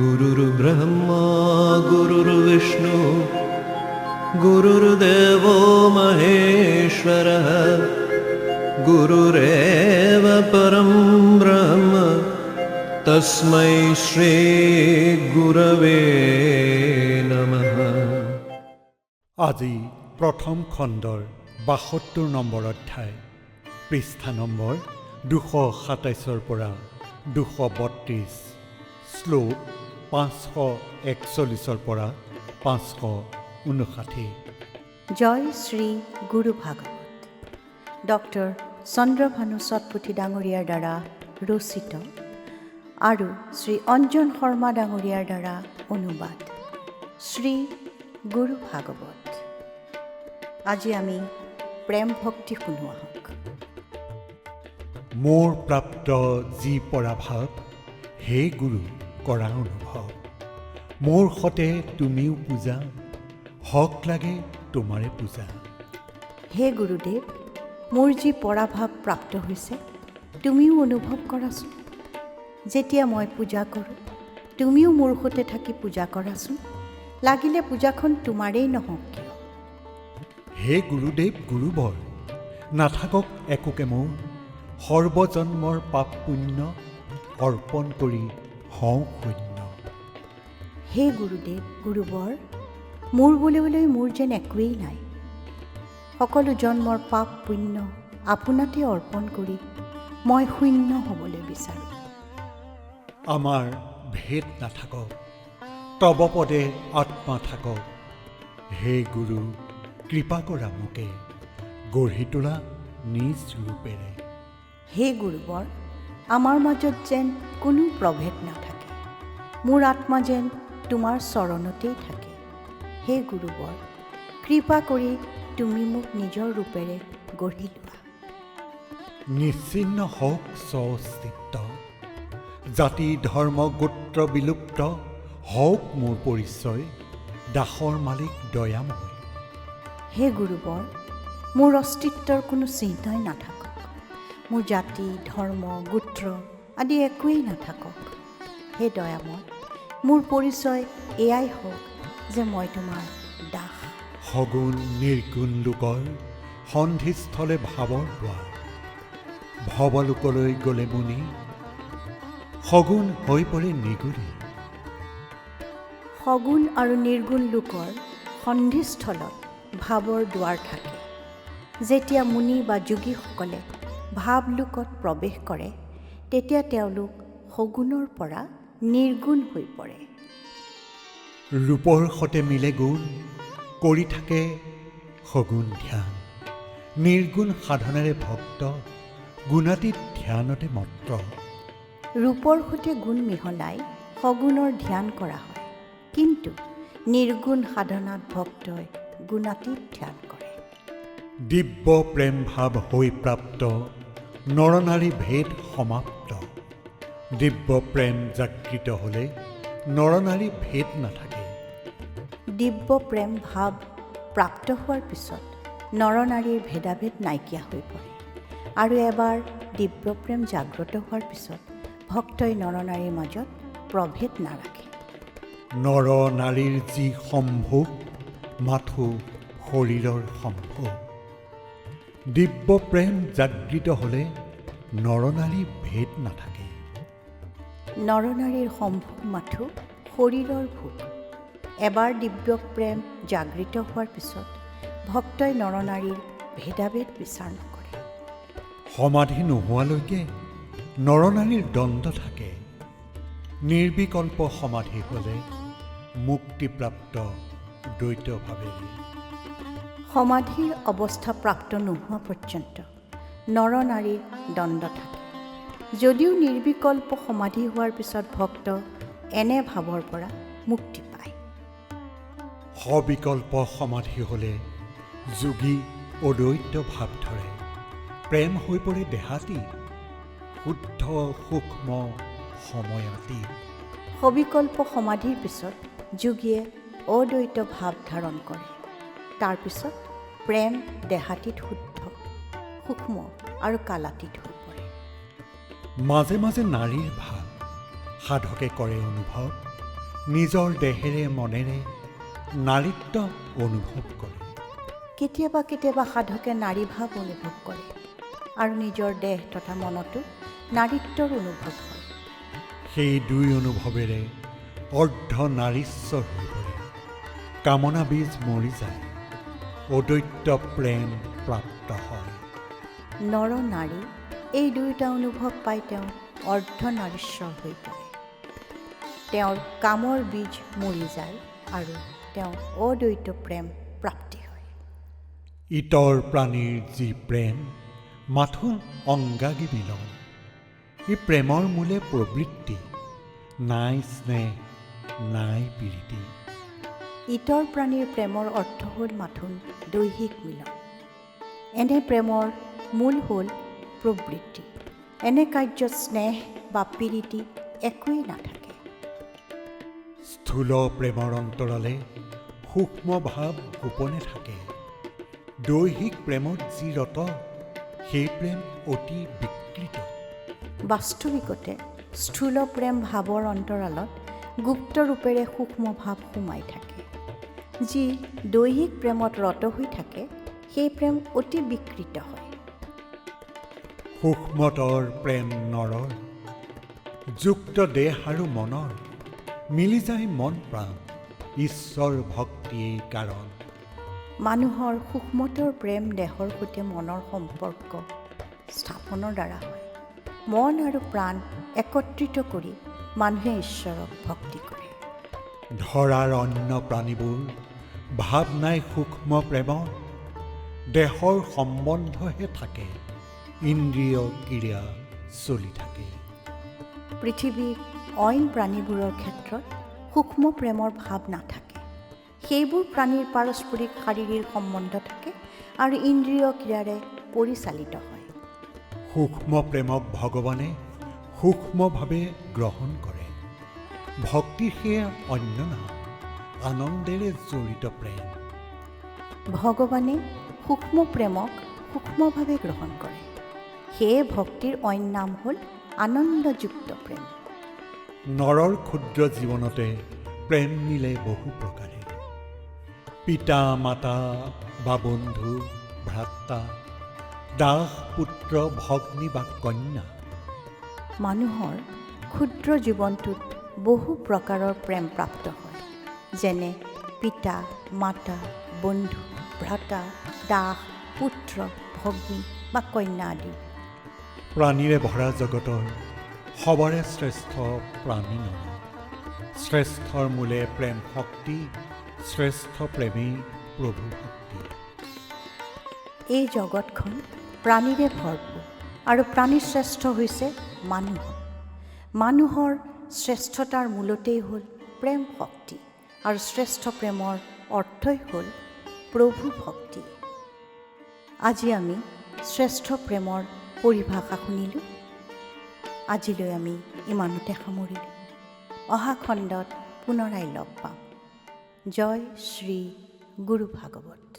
गुरुर्ब्रह्मा गुरुर्विष्णु गुरुर्देवो महेश्वरः गुरुरेव परं ब्रह्म तस्मै श्री गुरवे नमः। আজি প্ৰথম খণ্ডৰ ৭২ নম্বৰ অধ্যায়, পৃষ্ঠা নম্বৰ ২২৭ পৰা ২৩২, শ্লোক ৫৪১ পৰা ৫৫৯। জয় শ্ৰী গুৰু ভাগৱত। ডক্টৰ চন্দ্ৰভানু সতপুথি ডাঙৰীয়াৰ দ্বাৰা ৰচিত আৰু শ্ৰী অঞ্জন শৰ্মা ডাঙৰীয়াৰ দ্বাৰা অনুবাদ। শ্ৰী গুৰু ভাগৱত। আজি আমি প্ৰেম ভক্তি শুনো আহক। মোৰ প্ৰাপ্ত যি পৰাভাৱ, হে গুৰু কৰা অনুভৱ। মোৰ সতে তুমিও পূজা, হক লাগে তোমাৰে পূজা। হে গুৰুদেৱ, মোৰ যি পৰাভাৱ প্ৰাপ্ত হৈছে তুমিও অনুভৱ কৰাচোন। যেতিয়া মই পূজা কৰোঁ তুমিও মোৰ সতে থাকি পূজা কৰাচোন। লাগিলে পূজাখন তোমাৰেই নহওক কিয়। হে গুৰুদেৱ গুৰুবৰ, নাথাকক একোকে মোৰ, সৰ্বজন্মৰ পাপ পুণ্য অৰ্পণ কৰি হওঁ শূন্য। হে গুৰুদেৱ গুৰুবৰ, মোৰ বুলিবলৈ মোৰ যেন একোৱেই নাই। সকলো জন্মৰ পাপ পুণ্য আপোনাতে অৰ্পণ কৰি মই শূন্য হ'বলৈ বিচাৰোঁ। আমাৰ ভেদ নাথাকক, তব পদে আত্মা থাকক। হে গুৰু কৃপা কৰা মোকে, গঢ়ি তোলা নিজ ৰূপেৰে। হে গুৰুবৰ, আমাৰ মাজত যেন কোনো প্ৰভেদ নাথাকে। মোৰ আত্মা যেন তোমাৰ চৰণতেই থাকে। হে গুৰুবৰ, কৃপা কৰি তুমি মোক নিজৰ ৰূপেৰে গঢ়ি লোৱা। নিশ্চিন্ন হওক স্বস্তিত্ব, জাতি ধৰ্ম গোত্ৰ বিলুপ্ত হওক মোৰ পৰিচয়, দাসৰ মালিক দয়াময়। হে গুৰুবৰ, মোৰ অস্তিত্বৰ কোনো চিহ্নই নাথাকক। মোৰ জাতি ধৰ্ম গোত্ৰ আদি একোৱেই নাথাকক। হে দয়াময়, মোৰ পৰিচয় এয়াই হওক যে মই তোমাৰ দাস। সগুণ নিৰ্গুণ লোকৰ সন্ধিস্থলে ভাৱৰ দ্বাৰ, ভৱলোকলৈ গ'লে মুনি সগুণ হৈ পৰে নিগুৰি। সগুণ আৰু নিৰ্গুণ লোকৰ সন্ধিস্থলত ভাৱৰ দুৱাৰ থাকে। যেতিয়া মুনি বা যোগীসকলে ভাৱলোকত প্ৰৱেশ কৰে তেতিয়া তেওঁলোক সগুণৰ পৰা নিৰ্গুণ হৈ পৰে। ৰূপৰ সতে মিলে গুণ, কৰি থাকে সগুণ ধ্যান। নিৰ্গুণ সাধনেৰে ভক্ত, গুণাতীত ধ্যানতে মত্ত। ৰূপৰ সৈতে গুণ মিহলাই সগুণৰ ধ্যান কৰা হয়, কিন্তু নিৰ্গুণ সাধনাত ভক্তই গুণাতীত ধ্যান কৰে। দিব্য প্ৰেম ভাৱ হৈ প্ৰাপ্ত, নৰনাৰী ভেদ সমাপ্ত। দিব্য প্ৰেম জাগৃত হ'লে নৰনাৰী ভেদ নাথাকে। দিব্য প্ৰেম ভাৱ প্ৰাপ্ত হোৱাৰ পিছত নৰনাৰীৰ ভেদাভেদ নাইকিয়া হৈ পৰে। আৰু এবাৰ দিব্য প্ৰেম জাগ্ৰত হোৱাৰ পিছত ভক্তই নৰনাৰীৰ মাজত প্ৰভেদ নাৰাখে। নৰ নাৰীৰ যি সম্ভোগ, মাথো শৰীৰৰ সম্ভোগ। দিব্য প্ৰেম জাগৃত হ'লে নৰনাৰী ভেদ নাথাকে। নৰনাৰীৰ সম্ভোগ মাথো শৰীৰৰ ভোগ। এবাৰ দিব্য প্ৰেম জাগৃত হোৱাৰ পিছত ভক্তই নৰনাৰীৰ ভেদাভেদ বিচাৰ নকৰে। সমাধি নোহোৱালৈকে নৰনাৰীৰ দ্বন্দ্ব থাকে। নিৰ্বিকল্প সমাধি হ'লে মুক্তিপ্ৰাপ্ত দ্বৈতভাৱেৰে। সমাধিৰ অৱস্থা প্ৰাপ্ত নোহোৱা পৰ্যন্ত নৰনাৰীৰ দ্বন্দ্ব থাকে। যদিও নিৰ্বিকল্প সমাধি হোৱাৰ পিছত ভক্ত এনে ভাৱৰ পৰা মুক্তি পায়। সবিকল্প সমাধি হ'লে যোগী অদ্বৈত ভাৱ ধৰে। প্ৰেম হৈ পৰে দেহাতী, শুদ্ধ সূক্ষ্ম সময়তী। সবিকল্প সমাধিৰ পিছত যোগীয়ে অদ্বৈত ভাৱ ধাৰণ কৰে। তাৰ পিছত প্ৰেম দেহাতীত শুদ্ধ, সূক্ষ্ম আৰু কালাতীত হৈ পৰে। মাজে মাজে নাৰীৰ ভাৱ সাধকে কৰে অনুভৱ, নিজৰ দেহেৰে মনেৰে নাৰীত্ব অনুভৱ কৰে। কেতিয়াবা কেতিয়াবা সাধকে নাৰী ভাৱ অনুভৱ কৰে আৰু নিজৰ দেহ তথা মনতো নাৰীত্বৰ অনুভৱ হয়। সেই দুই অনুভৱেৰে অৰ্ধ নাৰীশ্বৰ হৈ পৰে। কামনা বীজ মৰি যায়, অদ্বৈত প্ৰেম প্ৰাপ্ত হয়। নৰ নাৰী এই দুয়োটা অনুভৱ পাই তেওঁ অৰ্ধ নাৰীশ্বৰ হৈ পৰে। তেওঁৰ কামৰ বীজ মৰি যায় আৰু তেওঁ অদ্বৈত প্ৰেম প্ৰাপ্তি হয়। ইতৰ প্ৰাণীৰ যি প্ৰেম মাথো অংগাগী মিলন, এই প্ৰেমৰ মূলে প্ৰবৃত্তি, নাই স্নেহ নাই পীড়িতি। ইতৰ প্ৰাণীৰ প্ৰেমৰ অৰ্থ হ'ল মাথোন দৈহিক মিলন। এনে প্ৰেমৰ মূল হ'ল প্ৰবৃত্তি। এনে কাৰ্যত স্নেহ বা পীড়িতি একোৱেই নাথাকে। স্থূল প্ৰেমৰ অন্তৰালে সূক্ষ্ম ভাৱ গোপনে থাকে। দৈহিক প্ৰেমত যি ৰত, সেই প্ৰেম অতি বিকৃত। বাস্তৱিকতে স্থূল প্ৰেম ভাৱৰ অন্তৰালত গুপ্ত ৰূপেৰে সূক্ষ্ম ভাৱ সোমাই থাকে। যি দৈহিক প্ৰেমত ৰত হৈ থাকে, সেই প্ৰেম অতি বিকৃত হয়। সূক্ষ্মতৰ প্ৰেম নৰৰ, যুক্ত দেহ আৰু মনৰ, মিলি যায় মন প্ৰাণ, ঈশ্বৰ ভক্তিয়েই কাৰণ। মানুহৰ সূক্ষ্মতৰ প্ৰেম দেহৰ সৈতে মনৰ সম্পৰ্ক স্থাপনৰ দ্বাৰা হয়। মন আৰু প্ৰাণ একত্ৰিত কৰি মানুহে ঈশ্বৰক ভক্তি কৰে। ধৰাৰ অন্য প্ৰাণীবোৰ ভাৱ নাই সূক্ষ্ম প্ৰেমৰ, দেহৰ সম্বন্ধহে থাকে, ইন্দ্ৰিয় ক্ৰিয়া চলি থাকে। পৃথিৱীৰ অইন প্ৰাণীবোৰৰ ক্ষেত্ৰত সূক্ষ্ম প্ৰেমৰ ভাৱ নাথাকে। সেইবোৰ প্ৰাণীৰ পাৰস্পৰিক শাৰীৰিক সম্বন্ধ থাকে আৰু ইন্দ্ৰিয় ক্ৰিয়াৰে পৰিচালিত হয়। সূক্ষ্ম প্ৰেমক ভগৱানে সূক্ষ্মভাৱে গ্ৰহণ কৰে। ভক্তিৰ সেয়া অন্য নাম, আনন্দেৰে জড়িত প্ৰেম। ভগৱানে সূক্ষ্ম প্ৰেমক সূক্ষ্মভাৱে গ্ৰহণ কৰে। সেয়ে ভক্তিৰ অইন নাম হ'ল আনন্দযুক্ত প্ৰেম। নৰৰ ক্ষুদ্ৰ জীৱনতে প্ৰেম মিলে বহু প্ৰকাৰে। পিতা মাতা বা বন্ধু ভ্ৰাতা, দাস পুত্ৰ ভগ্নী বা কন্যা। মানুহৰ ক্ষুদ্ৰ জীৱনটোত বহু প্ৰকাৰৰ প্ৰেম প্ৰাপ্ত হয়, যেনে পিতা মাতা বন্ধু ভ্ৰাতা, দাস পুত্ৰ ভগ্নী বা কন্যা আদি। প্ৰাণীৰে ভৰা জগতৰ সবৰে শ্ৰেষ্ঠ প্ৰাণী নৰ। শ্ৰেষ্ঠৰ মূলে প্ৰেম শক্তি, শ্ৰেষ্ঠ প্ৰেমেই প্ৰভু ভক্তি। এই জগতখন প্ৰাণীৰে ভৰপূৰ আৰু প্ৰাণীৰ শ্ৰেষ্ঠ হৈছে মানুহ। মানুহৰ শ্ৰেষ্ঠতাৰ মূলতেই হ'ল প্ৰেম শক্তি আৰু শ্ৰেষ্ঠ প্ৰেমৰ অৰ্থই হ'ল প্ৰভু ভক্তি। আজি আমি শ্ৰেষ্ঠ প্ৰেমৰ পৰিভাষা শুনিলোঁ। আজিলৈ আমি ইমানতে সামৰিলোঁ। অহা খণ্ডত পুনৰাই লগ পাম। জয় শ্ৰী গুৰু ভাগৱত।